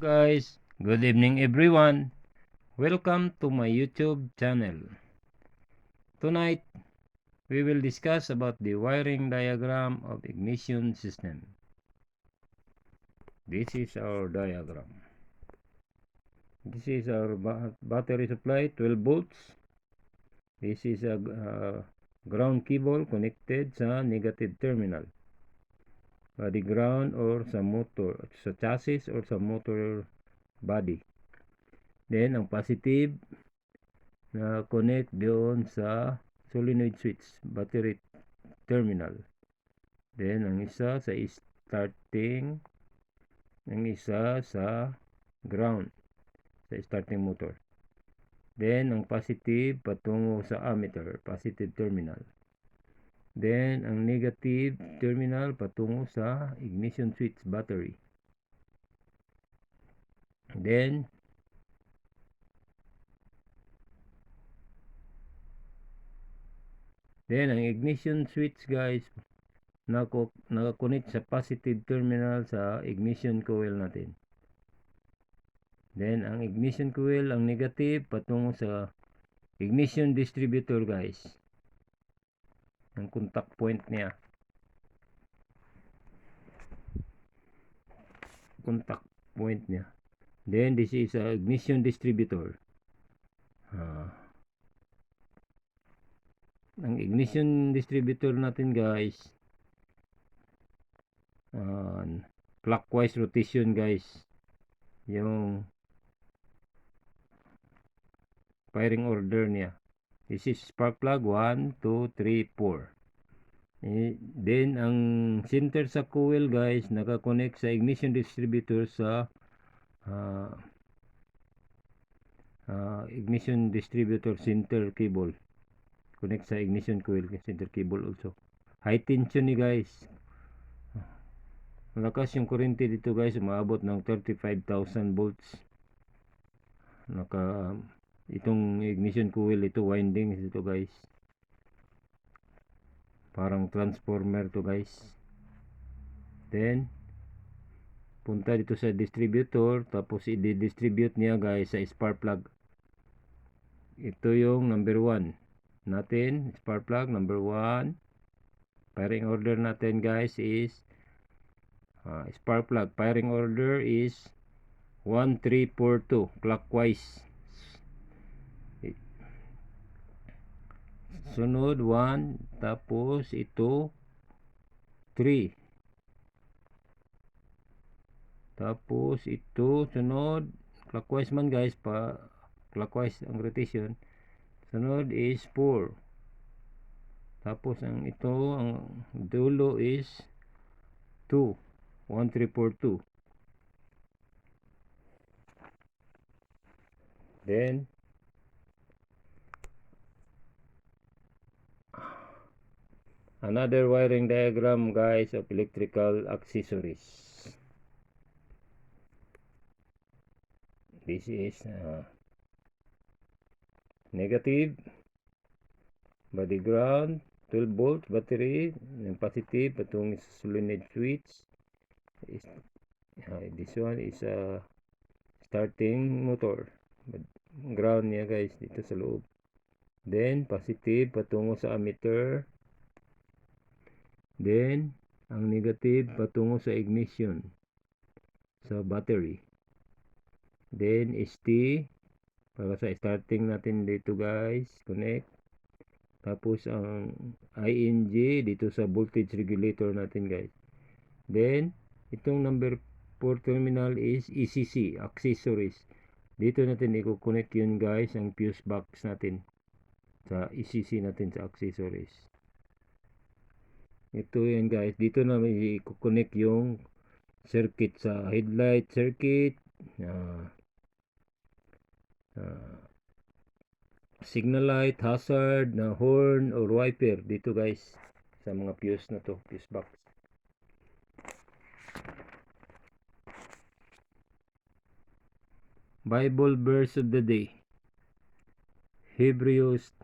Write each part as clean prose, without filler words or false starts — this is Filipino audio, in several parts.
Guys, good evening everyone. Welcome to my YouTube channel. Tonight, we will discuss about the wiring diagram of ignition system. This is our diagram. This is our battery supply, 12 volts. This is a ground cable connected sa negative terminal. The ground or sa motor, sa chassis or sa motor body. Then, ang positive na connect doon sa solenoid switch, battery terminal. Then, ang isa sa starting, ang isa sa ground, sa starting motor. Then, ang positive patungo sa ammeter, positive terminal. Then, ang negative terminal patungo sa ignition switch battery. Then, ang ignition switch guys, nakakonect sa positive terminal sa ignition coil natin. Then, ang ignition coil, ang negative, patungo sa ignition distributor guys. Ang contact point niya. Contact point niya. Then, this is a ignition distributor. Ang ignition distributor natin guys, clockwise rotation guys, yung firing order niya. This is spark plug 1, 2, 3, 4. Then ang center sa coil guys, nakakonect sa ignition distributor sa ignition distributor center cable. Connect sa ignition coil center cable also. High tension ni guys. Malakas yung kurente dito guys, umaabot ng 35,000 volts. Itong ignition coil, ito winding ito guys. Parang transformer to guys. Then, punta dito sa distributor, tapos i-distribute niya guys sa spark plug. Ito yung number 1 natin, spark plug number 1. Firing order natin guys is spark plug firing order is 1, 3, 4, 2 clockwise. Sunod 1, tapos ito 3, tapos ito sunod clockwise man guys, pa clockwise ang rotation. Sunod is 4. Tapos ang ito, ang dulo is 2. 1, 3, 4, 2. Then, another wiring diagram guys of electrical accessories. This is negative body ground, 12 volts battery, yung positive patungo sa solenoid switch. This one is starting motor, ground niya guys dito sa loob. Then positive patungo sa ammeter. Then ang negative patungo sa ignition sa battery. Then ST para sa starting natin dito guys, connect. Tapos ang ING dito sa voltage regulator natin guys. Then itong number 4 terminal is ECC, accessories. Dito natin i-connect yun guys, ang fuse box natin sa ECC natin sa accessories. Ito yan guys, dito namin i-connect yung circuit sa headlight circuit, signal light, hazard, na horn or wiper dito guys sa mga fuse na to, fuse box. Bible verse of the day, Hebrews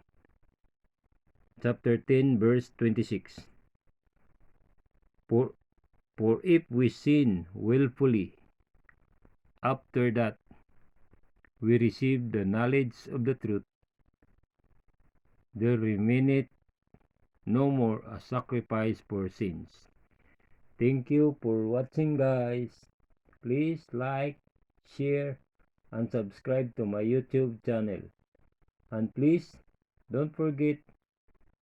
chapter 10 verse 26. For if we sin willfully after that we receive the knowledge of the truth, there remaineth no more a sacrifice for sins. Thank you for watching, guys. Please like, share, and subscribe to my YouTube channel. And please don't forget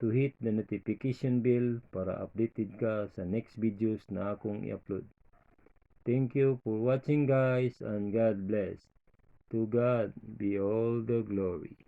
to hit the notification bell para updated ka sa next videos na akong i-upload. Thank you for watching, guys, and God bless. To God be all the glory.